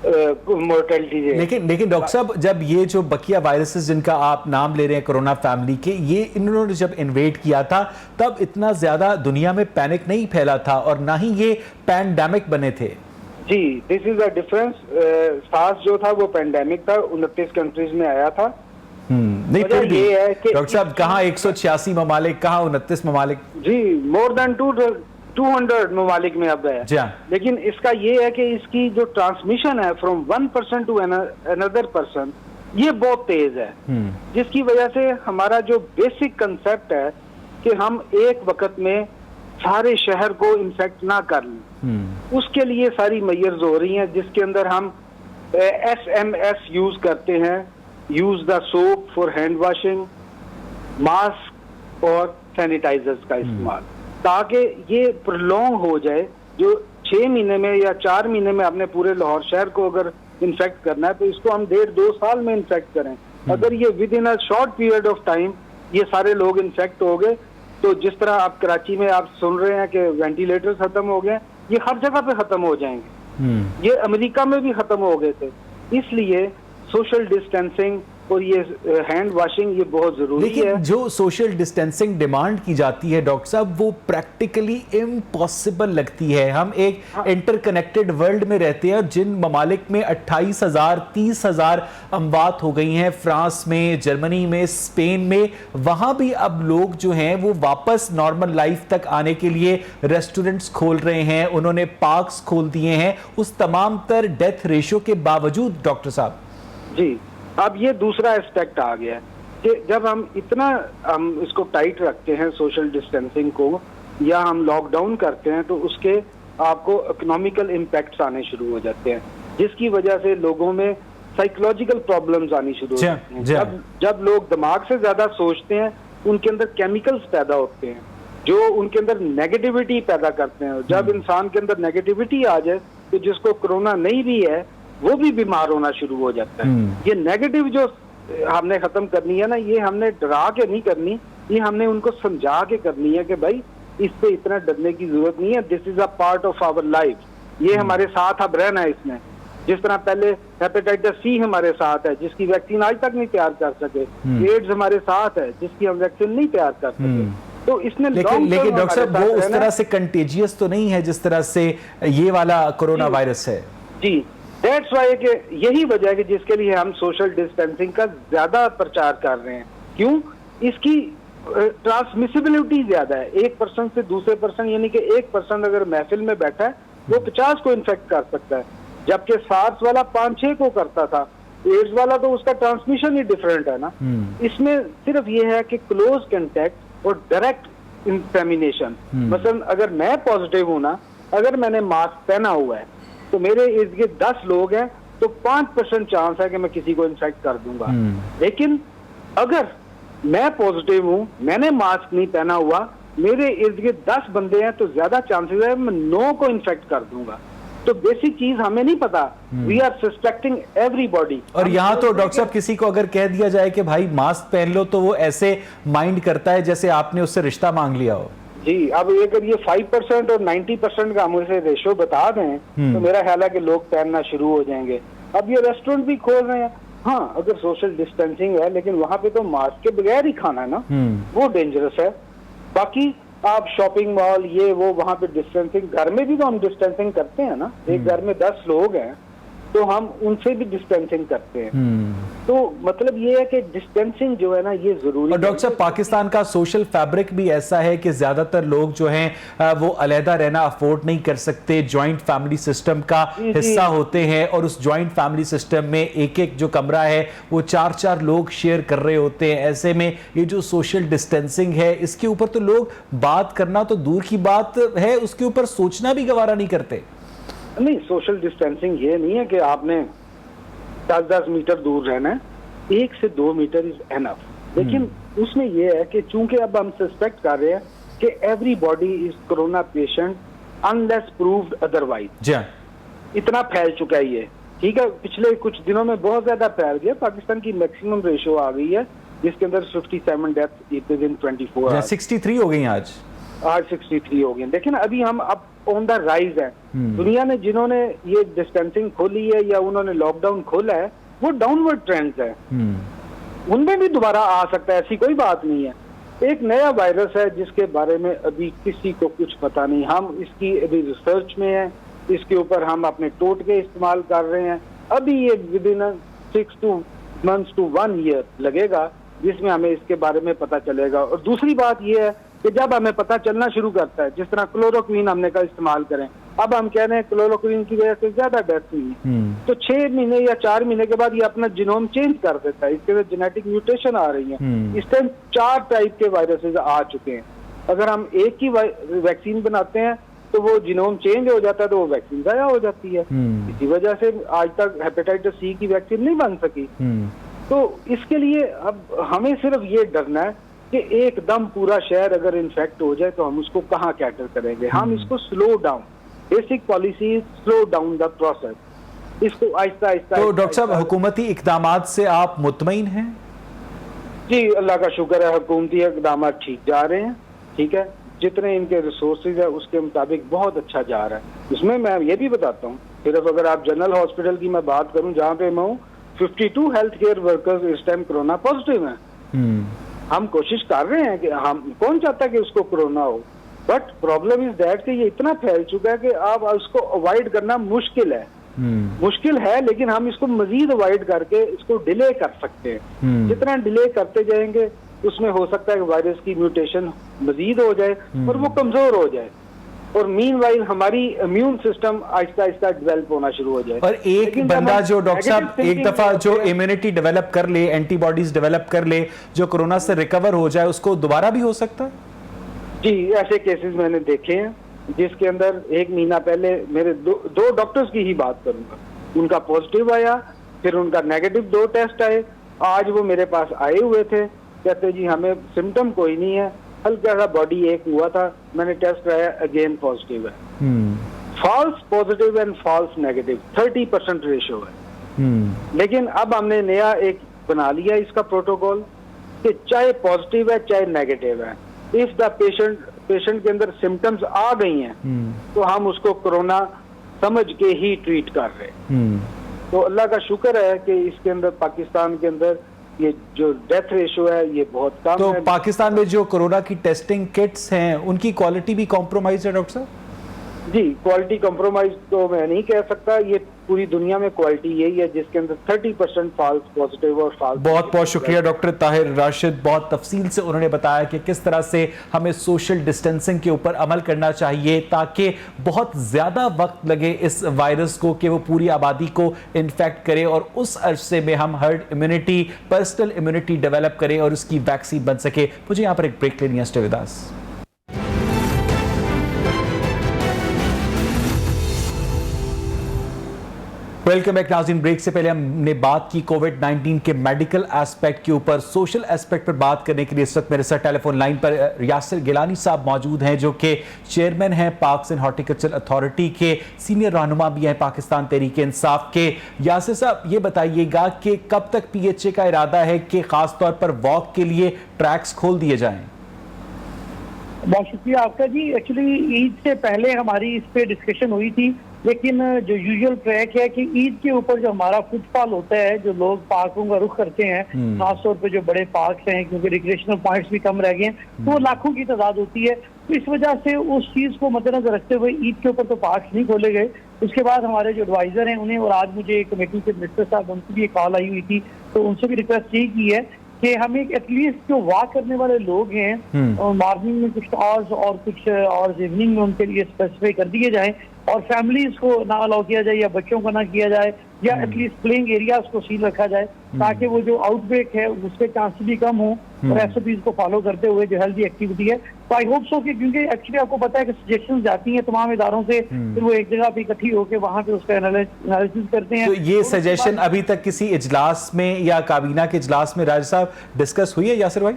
मोर्टेलिटी रेट। लेकिन डॉक्टर साहब, जब ये जो बकिया वायरसेस जिनका आप नाम ले रहे हैं कोरोना फैमिली के, ये इन्होंने जब इन्वेड किया था तब इतना ज्यादा दुनिया में पैनिक नहीं फैला था, और ना ही ये पैंडेमिक बने थे। जी this is a difference. SARS जो था वो पैंडेमिक था, 29 कंट्रीज में आया था। नहीं फिर भी ये है कि डॉक्टर साहब कहाँ 186 ममालिक, कहाँ 29 ममालिक? जी मोर देन 200 ममालिक में अब है। लेकिन इसका ये है कि इसकी जो ट्रांसमिशन है फ्रॉम 1% टू अनदर पर्सन, ये बहुत तेज है, जिसकी वजह से हमारा जो बेसिक कंसेप्ट है कि हम एक वक्त में सारे शहर को इन्फेक्ट ना कर लें, उसके लिए सारी मेजर्स हो रही हैं, जिसके अंदर हम SMS यूज करते हैं, use the soap for hand washing, mask और सैनिटाइजर्स का इस्तेमाल, ताकि ये प्रोलॉन्ग हो जाए। जो 6 महीने में या 4 महीने में आपने पूरे लाहौर शहर को अगर इन्फेक्ट करना है तो इसको हम 1.5-2 साल में इन्फेक्ट करें। अगर ये with in a short period of time ये सारे लोग इन्फेक्ट हो गए, तो जिस तरह आप कराची में आप सुन रहे हैं कि वेंटिलेटर्स खत्म हो गए, ये हर जगह पे खत्म हो जाएंगे। ये अमेरिका में भी खत्म हो गए थे। इसलिए सोशल डिस्टेंसिंग और ये हैंड वॉशिंग ये बहुत जरूरी है। लेकिन जो सोशल डिस्टेंसिंग डिमांड की जाती है डॉक्टर साहब, वो प्रैक्टिकली इम्पॉसिबल लगती है। हम एक इंटरकनेक्टेड वर्ल्ड में रहते हैं। जिन ममालिक में 28,000 30,000 अमवात हो गई हैं, फ्रांस में, जर्मनी में, स्पेन में, वहां भी अब लोग जो हैं वो वापस नॉर्मल लाइफ तक आने के लिए रेस्टोरेंट्स खोल रहे हैं, उन्होंने पार्क्स खोल दिए हैं, उस तमाम तर डेथ रेशियो के बावजूद। डॉक्टर साहब जी अब ये दूसरा एस्पेक्ट आ गया है कि जब हम इसको टाइट रखते हैं सोशल डिस्टेंसिंग को, या हम लॉकडाउन करते हैं, तो उसके आपको इकोनॉमिकल इम्पैक्ट्स आने शुरू हो जाते हैं, जिसकी वजह से लोगों में साइकोलॉजिकल प्रॉब्लम्स आनी शुरू हो जाती हैं। जब लोग दिमाग से ज्यादा सोचते हैं, उनके अंदर केमिकल्स पैदा होते हैं जो उनके अंदर नेगेटिविटी पैदा करते हैं। जब इंसान के अंदर नेगेटिविटी आ जाए तो जिसको कोरोना नहीं भी है वो भी बीमार होना शुरू हो जाता है। ये नेगेटिव जो हमने खत्म करनी है ना, ये हमने डरा के नहीं करनी, ये हमने उनको समझा के करनी है कि भाई इससे इतना डरने की जरूरत नहीं है, this is a part of our life, ये हमारे साथ अब रहना है इसमें। जिस तरह पहले हेपेटाइटिस C हमारे साथ है जिसकी वैक्सीन आज तक नहीं तैयार कर सके, एड्स हमारे साथ है जिसकी हम वैक्सीन नहीं तैयार कर सके, तो इसने लेकिन डॉक्टर साहब वो उस तरह से कंटेजियस तो नहीं है जिस तरह से ये वाला कोरोना वायरस है। जी दैट्स वाई के यही वजह है कि जिसके लिए हम सोशल डिस्टेंसिंग का ज्यादा प्रचार कर रहे हैं। क्यों? इसकी ट्रांसमिसिबिलिटी ज्यादा है। एक पर्सन से दूसरे पर्सन, यानी कि एक पर्सन अगर महफिल में बैठा है वो 50 को इन्फेक्ट कर सकता है, जबकि सार्स वाला 5-6 को करता था। एड्स वाला तो उसका ट्रांसमिशन ही डिफरेंट है ना। इसमें सिर्फ ये है कि क्लोज कांटेक्ट और डायरेक्ट इंसेमिनेशन। मसलन अगर मैं पॉजिटिव हूं ना, अगर मैंने मास्क पहना हुआ है तो मेरे इर्द गिर्द 10 लोग हैं तो 5% चांस है कि मैं किसी को इन्फेक्ट कर दूंगा। लेकिन अगर मैं पॉजिटिव हूं, मैंने मास्क नहीं पहना हुआ, मेरे इर्द गिर्द 10 बंदे हैं तो ज्यादा चांसेस है मैं 9 को इन्फेक्ट कर दूंगा। तो बेसिक चीज हमें नहीं पता। We are suspecting everybody. और यहाँ तो डॉक्टर साहब किसी को अगर कह दिया जाए कि भाई मास्क पहन लो तो वो ऐसे माइंड करता है जैसे आपने उससे रिश्ता मांग लिया हो। जी, अब अगर ये 5% और 90% का हम उसे रेशो बता दें तो मेरा ख्याल है कि लोग पहनना शुरू हो जाएंगे। अब ये रेस्टोरेंट भी खोल रहे हैं, हाँ अगर सोशल डिस्टेंसिंग है, लेकिन वहां पे तो मास्क के बगैर ही खाना है ना, वो डेंजरस है। बाकी आप शॉपिंग मॉल ये वो वहां पे डिस्टेंसिंग, घर में भी तो हम डिस्टेंसिंग करते हैं ना। एक घर में 10 लोग हैं तो हम उनसे भी डिस्टेंसिंग करते हैं। तो मतलब ये है कि डिस्टेंसिंग जो है ना ये जरूरी है। और डॉक्टर साहब पाकिस्तान का सोशल फैब्रिक भी ऐसा है कि ज्यादातर लोग जो हैं वो अलहदा रहना अफोर्ड नहीं कर सकते, जॉइंट फैमिली सिस्टम का हिस्सा होते हैं और उस जॉइंट फैमिली सिस्टम में एक एक जो कमरा है वो 4-4 लोग शेयर कर रहे होते हैं। ऐसे में ये जो सोशल डिस्टेंसिंग है इसके ऊपर तो लोग बात करना तो दूर की बात है, उसके ऊपर सोचना भी गवारा नहीं करते। नहीं, सोशल डिस्टेंसिंग ये नहीं है कि आपने 10-10 मीटर दूर रहना है, 1 से 2 मीटर इज एनफ। लेकिन उसमें यह है कि चूंकि अब हम सस्पेक्ट कर रहे हैं कि everybody is corona patient unless proved otherwise. इतना फैल चुका है ये, ठीक है। पिछले कुछ दिनों में बहुत ज्यादा फैल गया। पाकिस्तान की मैक्सिमम रेशो आ गई है जिसके अंदर 57 डेथ विद इन 24 आवर्स। 63 हो गई आज 63 हो गए। लेकिन अभी हम अब ऑन द राइज है। दुनिया ने जिन्होंने ये डिस्टेंसिंग खोली है या उन्होंने लॉकडाउन खोला है वो डाउनवर्ड ट्रेंड्स है, उनमें भी दोबारा आ सकता है, ऐसी कोई बात नहीं है। एक नया वायरस है जिसके बारे में अभी किसी को कुछ पता नहीं। हम इसकी अभी रिसर्च में है, इसके ऊपर हम अपने टोटके इस्तेमाल कर रहे हैं। अभी ये with in 6 months to 1 year लगेगा जिसमें हमें इसके बारे में पता चलेगा। और दूसरी बात ये है कि जब हमें पता चलना शुरू करता है, जिस तरह क्लोरोक्वीन हमने का इस्तेमाल करें, अब हम कह रहे हैं क्लोरोक्वीन की वजह से ज्यादा डेथ हुई है, तो 6 महीने या 4 महीने के बाद ये अपना जीनोम चेंज कर देता है, इसके अंदर जेनेटिक म्यूटेशन आ रही है। इस टाइम 4 टाइप के वायरसेस आ चुके हैं। अगर हम एक ही वैक्सीन बनाते हैं तो वो जीनोम चेंज हो जाता है तो वो वैक्सीन गायब हो जाती है। इसी वजह से आज तक हेपेटाइटिस सी की वैक्सीन नहीं बन सकी। तो इसके लिए अब हमें सिर्फ ये डरना है कि एकदम पूरा शहर अगर इन्फेक्ट हो जाए तो हम उसको कहाँ कैटर करेंगे। हम इसको slow down, basic policy slow down the process, इसको आहिस्ता आहिस्ता। तो डॉक्टर साहब हुकूमती इक़दामात से आप मुतमईन हैं? जी अल्लाह का शुक्र है, हुकूमती इक़दामात ठीक जा रहे हैं। ठीक है, जितने इनके रिसोर्सेज है उसके मुताबिक बहुत अच्छा जा रहा है। उसमें मैं ये भी बताता हूँ, सिर्फ अगर आप जनरल हॉस्पिटल की मैं बात करूँ जहाँ पे मैं हूँ, 52 हेल्थ केयर वर्कर्स इस टाइम कोरोना पॉजिटिव हैं। हम कोशिश कर रहे हैं कि हम, कौन चाहता है कि उसको कोरोना हो, बट प्रॉब्लम इज दैट कि ये इतना फैल चुका है कि आप उसको अवॉइड करना मुश्किल है। मुश्किल है, लेकिन हम इसको मजीद अवॉइड करके इसको डिले कर सकते हैं। जितना डिले करते जाएंगे उसमें हो सकता है कि वायरस की म्यूटेशन मजीद हो जाए और वो कमजोर हो जाए, और मीनवाइल हमारी immune system Aahista Aahista develop होना शुरू हो जाए। और एक बंदा जो डॉक्टर साहब एक दफा जो इम्यूनिटी डेवलप कर ले, एंटीबॉडीज डेवलप कर ले, जो कोरोना से रिकवर हो जाए, उसको दोबारा भी हो सकता है? जी, ऐसे केसेस मैंने देखे हैं जिसके अंदर 1 महीना पहले मेरे दो डॉक्टर्स की ही बात करूंगा, उनका पॉजिटिव आया, फिर उनका नेगेटिव 2 टेस्ट आए। आज वो मेरे पास आए हुए थे, कहते जी हमें सिम्टम कोई नहीं है, हल्का सा बॉडी एक हुआ था, मैंने टेस्ट कराया, अगेन पॉजिटिव है। False positive and false negative 30% ratio है। लेकिन अब हमने नया एक बना लिया इसका प्रोटोकॉल कि चाहे पॉजिटिव है चाहे नेगेटिव है, इफ द पेशेंट के अंदर सिम्टम्स आ गई हैं तो हम उसको कोरोना समझ के ही ट्रीट कर रहे हैं। तो अल्लाह का शुक्र है कि इसके अंदर पाकिस्तान के अंदर ये जो डेथ रेशो है ये बहुत कम तो है। पाकिस्तान में जो कोरोना की टेस्टिंग किट्स हैं उनकी क्वालिटी भी कॉम्प्रोमाइज है डॉक्टर साहब? जी, क्वालिटी कंप्रोमाइज तो मैं नहीं कह सकता, ये पूरी दुनिया में क्वालिटी यही है जिसके अंदर 30% फॉल्स पॉजिटिव और फॉल्स। बहुत बहुत शुक्रिया डॉक्टर ताहिर राशिद, बहुत तफसील से उन्होंने बताया कि किस तरह से हमें सोशल डिस्टेंसिंग के ऊपर अमल करना चाहिए ताकि बहुत ज़्यादा वक्त लगे इस वायरस को कि वो पूरी आबादी को इन्फेक्ट करे और उस अरसे में हम herd immunity, personal immunity develop करें और उसकी वैक्सीन बन सके। मुझे यहाँ पर एक ब्रेक लेनी है, stay with us. Welcome back नाज़रीन। ब्रेक से पहले हमने बात की कोविड-19 के मेडिकल एस्पेक्ट के ऊपर। सोशल एस्पेक्ट पर बात करने के लिए इस वक्त मेरे साथ टेलीफोन लाइन पर यासिर गिलानी साहब मौजूद हैं, जो कि चेयरमैन हैं पार्क्स एंड हॉर्टिकल्चर अथॉरिटी के, सीनियर रहनुमा भी हैं पाकिस्तान तहरीक इंसाफ के। यासिर साहब, ये बताइएगा कि कब तक PHA का इरादा है कि खासतौर पर वॉक के लिए ट्रैक्स खोल दिए जाएं? बहुत शुक्रिया आपका जी। एक्चुअली ईद से पहले हमारी इस पे डिस्कशन हुई थी, लेकिन जो यूजुअल ट्रैक है कि ईद के ऊपर जो हमारा फुटफॉल होता है, जो लोग पार्कों का रुख करते हैं, खासतौर पे जो बड़े पार्क्स हैं, क्योंकि रिक्रिएशनल पॉइंट्स भी कम रह गए हैं, तो वो लाखों की तादाद होती है। तो इस वजह से उस चीज को मद्देनजर रखते हुए ईद के ऊपर तो पार्क्स नहीं खोले गए। उसके बाद हमारे जो एडवाइजर हैं उन्हें, और आज मुझे कमेटी के मिनिस्टर साहब उनकी भी एक कॉल आई हुई थी, तो उनसे भी रिक्वेस्ट यही की है कि हमें एटलीस्ट जो वॉक करने वाले लोग हैं और मॉर्निंग में कुछ आवर्स और कुछ और इवनिंग में उनके लिए स्पेसिफाई कर दिए जाएं और फैमिलीज को ना अलाउ किया जाए या बच्चों को ना किया जाए, या एटलीस्ट प्लेइंग एरियाज को सील रखा जाए ताकि वो जो आउटब्रेक है उसके चांसेस भी कम हो और SOPs को फॉलो करते हुए जो हेल्दी एक्टिविटी है। तो आई होप सो कि, क्योंकि एक्चुअली आपको पता है कि सजेशन जाती हैं तमाम इदारों से, फिर वो एक जगह पे इकट्ठी होकर वहां पे उसका एनालिसिस करते हैं। तो ये सजेशन अभी तक किसी इजलास में या काबीना के इजलास में राज साहब डिस्कस हुई है यासिर भाई?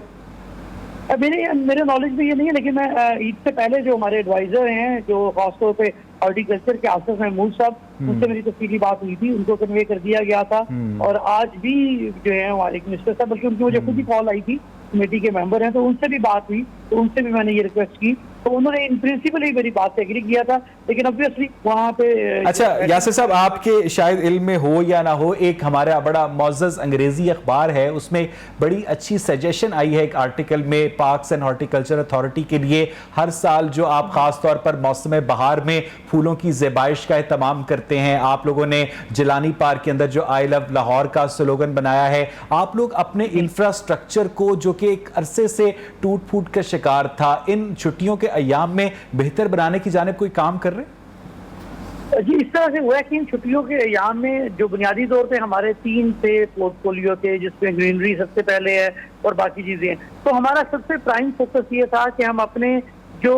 मेरे नॉलेज में ये नहीं है, लेकिन मैं ईद से पहले जो हमारे एडवाइजर हैं, जो खासतौर पे हॉर्टिकल्चर के आसिफ महमूद साहब, उनसे मेरी तफसीली बात हुई थी, उनको कन्वे कर दिया गया था। और आज भी जो है हमारे मिनिस्टर साहब, बल्कि उनकी मुझे खुद ही कॉल आई थी, कमेटी के मेंबर हैं, तो उनसे भी बात हुई, तो उनसे भी मैंने ये रिक्वेस्ट की, तो उन्होंने इन प्रिंसिपल ही मेरी बात से एग्री किया था, लेकिन ऑब्वियसली वहाँ पे। अच्छा यासिर साहब, आपके शायद इल्म में हो या ना हो, एक हमारा बड़ा मौजज़ अंग्रेजी अखबार है, उसमें बड़ी अच्छी सजेशन आई है एक आर्टिकल में पार्क्स एंड हॉर्टिकल्चर अथॉरिटी के लिए। हर साल जो आप खास तौर पर मौसम बहार में फूलों की ज़ेबाइश का एहतमाम करते हैं, आप लोगों ने जिलानी पार्क के अंदर जो आई लव लाहौर का स्लोगन बनाया है, आप लोग अपने इंफ्रास्ट्रक्चर को, जो कि एक अरसे से टूट फूट का शिकार था, इन छुट्टियों के अयाम में बेहतर बनाने की जानिब कोई काम कर रहे हैं? जी, इस तरह से हुआ है कि इन छुट्टियों के अयाम में जो बुनियादी तौर पे हमारे 3 थे पोर्टफोलियो थे, जिसमें ग्रीनरी सबसे पहले है और बाकी चीजें हैं। तो हमारा सबसे प्राइम फोकस ये था कि हम अपने जो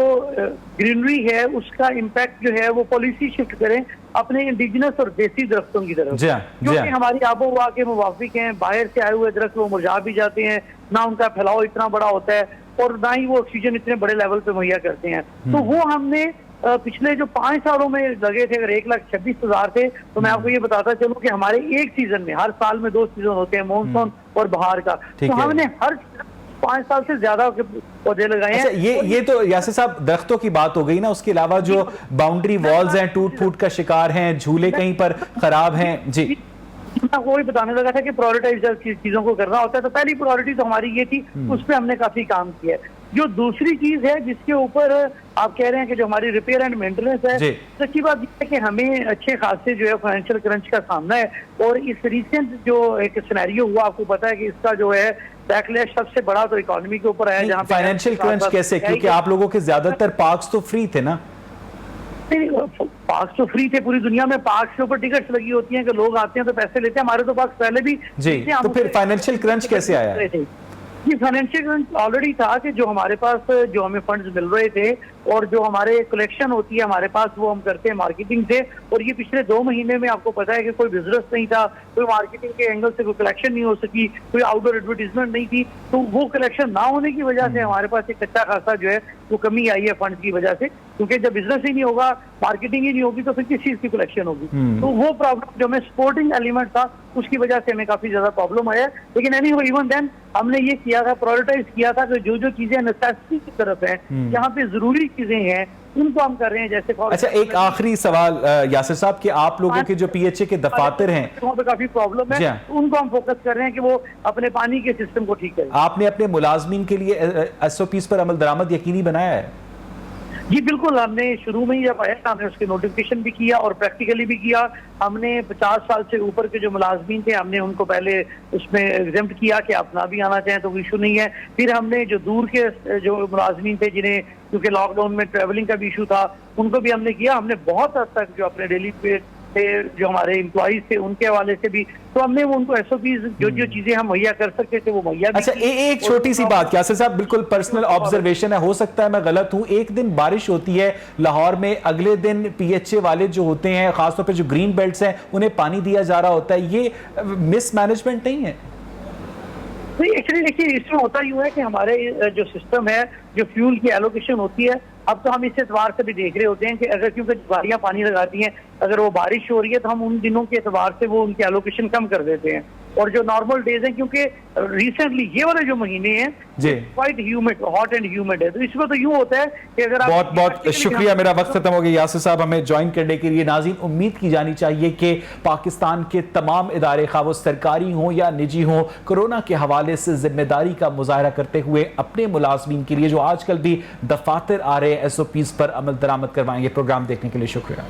ग्रीनरी है उसका इम्पैक्ट जो है वो पॉलिसी शिफ्ट करें अपने इंडिजिनस और देसी दरख्तों की तरफ, क्योंकि हमारी आबोहवा के मुवाफिक हैं। बाहर से आए हुए दरख्त वो मुरझा भी जाते हैं, ना उनका फैलाव इतना बड़ा होता है और ना ही वो ऑक्सीजन इतने बड़े लेवल पे मुहैया करते हैं। तो वो हमने पिछले जो 5 सालों में लगे थे, अगर 1,26,000 थे, तो मैं आपको ये बताता चलूं कि हमारे एक सीजन में, हर साल में 2 सीजन होते हैं, मानसून और बहार का, तो हमने हर 5 साल से ज्यादा पौधे लगाए हैं। अच्छा, ये तो यासिर साहब दरख्तों की बात हो गई ना, उसके अलावा जो बाउंड्री वॉल्स हैं टूट फूट का शिकार हैं, झूले कहीं पर खराब हैं। जी, मैं वो ही बताने लगा था कि प्रायोरिटाइज चीजों को करना होता है, तो पहली प्रायोरिटी तो हमारी ये थी, उस पर हमने काफी काम किया है। जो दूसरी चीज है जिसके ऊपर आप कह रहे हैं कि जो हमारी रिपेयर एंड मेंटेनेंस है, सच्ची बात यह है कि हमें अच्छे खासे जो है फाइनेंशियल क्रंच का सामना है, और इस रिसेंट जो एक सिनेरियो हुआ, आपको पता है कि इसका जो है बैकलैश सबसे बड़ा तो इकोनॉमी के ऊपर है। जहाँ फाइनेंशियल क्रंच कैसे? क्योंकि आप लोगों के ज्यादातर पार्क्स तो फ्री थे ना? पार्क तो फ्री थे, पूरी दुनिया में पार्क के ऊपर टिकट्स लगी होती हैं कि लोग आते हैं तो पैसे लेते हैं, हमारे तो पार्क पहले भी। जी, तो फिर फाइनेंशियल क्रंच कैसे आया? ये फाइनेंशियल क्रंच ऑलरेडी था कि जो हमारे पास जो हमें फंड्स मिल रहे थे और जो हमारे कलेक्शन होती है हमारे पास, वो हम करते हैं मार्केटिंग से, और ये पिछले 2 महीने में आपको पता है कि कोई बिजनेस नहीं था, कोई मार्केटिंग के एंगल से कोई कलेक्शन नहीं हो सकी, कोई आउटडोर एडवर्टीजमेंट नहीं थी, तो वो कलेक्शन ना होने की वजह से हमारे पास एक अच्छा खासा जो है वो कमी आई है फंड की वजह से, क्योंकि जब बिजनेस ही नहीं होगा, मार्केटिंग ही नहीं होगी, तो फिर किस चीज की कलेक्शन होगी। तो वो प्रॉब्लम जो हमें सपोर्टिंग एलिमेंट था उसकी वजह से हमें काफी ज्यादा प्रॉब्लम आया। लेकिन एनी हो, इवन देन हमने ये किया था, प्रायोरिटाइज किया था कि जो जो चीजें नेसेसिटी की तरफ है, जहाँ पे जरूरी चीजें हैं, उनको हम कर रहे हैं। जैसे अच्छा, एक आखिरी सवाल यासिर साहब, कि आप लोगों के जो PHA के दफातर हैं वहाँ पे काफी प्रॉब्लम है, उनको हम फोकस कर रहे हैं कि वो अपने पानी के सिस्टम को ठीक करें। आपने अपने मुलाजमीन के लिए SOPs पर अमल दरामद यकीनी बनाया है? जी बिल्कुल, हमने शुरू में ही जब आया हमने उसके नोटिफिकेशन भी किया और प्रैक्टिकली भी किया। हमने 50 साल से ऊपर के जो मुलाजमीन थे हमने उनको पहले उसमें एग्जेम्प्ट किया कि आप ना भी आना चाहें तो इशू नहीं है। फिर हमने जो दूर के जो मुलाजमीन थे जिन्हें क्योंकि लॉकडाउन में ट्रैवलिंग का भी इशू था उनको भी हमने किया। हमने बहुत हद तक जो अपने डेली पे थे जो हमारे एम्प्लॉइज थे उनके हवाले से भी तो हमने वो उनको एसओपीज जो चीजें हम मुहैया कर सकते थे वो मुहैया। अच्छा, एक छोटी सी बात यासिर साहब, बिल्कुल पर्सनल ऑब्जर्वेशन है, हो सकता है मैं गलत हूं। एक दिन बारिश होती है लाहौर में, अगले दिन पीएचए वाले जो होते हैं खासतौर पर जो ग्रीन बेल्ट्स हैं उन्हें पानी दिया जा रहा होता है, ये मिसमैनेजमेंट नहीं है? नहीं, एक्चुअली देखिए इसमें होता यूँ है कि हमारे जो सिस्टम है जो फ्यूल की एलोकेशन होती है अब तो हम इस एतबार से भी देख रहे होते हैं कि अगर क्योंकि गाड़ियां पानी लगाती हैं अगर वो बारिश हो रही है तो हम उन दिनों के एतबार से वो उनकी एलोकेशन कम कर देते हैं। और जो नॉर्मल डेज हैं क्योंकि रिसेंटली ये वाले जो महीने हैं quite humid, hot and humid है, तो इसमें तो यूं होता है कि अगर आप बहुत बहुत शुक्रिया, मेरा वक्त खत्म हो गया यासिर साहब हमें ज्वाइन करने के लिए। नाज़रीन, उम्मीद की जानी चाहिए कि पाकिस्तान के तमाम इदारे खा वो सरकारी हों या निजी हों कोरोना के हवाले से जिम्मेदारी का मुजाहरा करते हुए अपने मुलाजमीन के लिए जो आजकल भी दफातर आ रहे हैं SOPs पर अमल दरामद करवाएंगे। प्रोग्राम देखने के लिए शुक्रिया।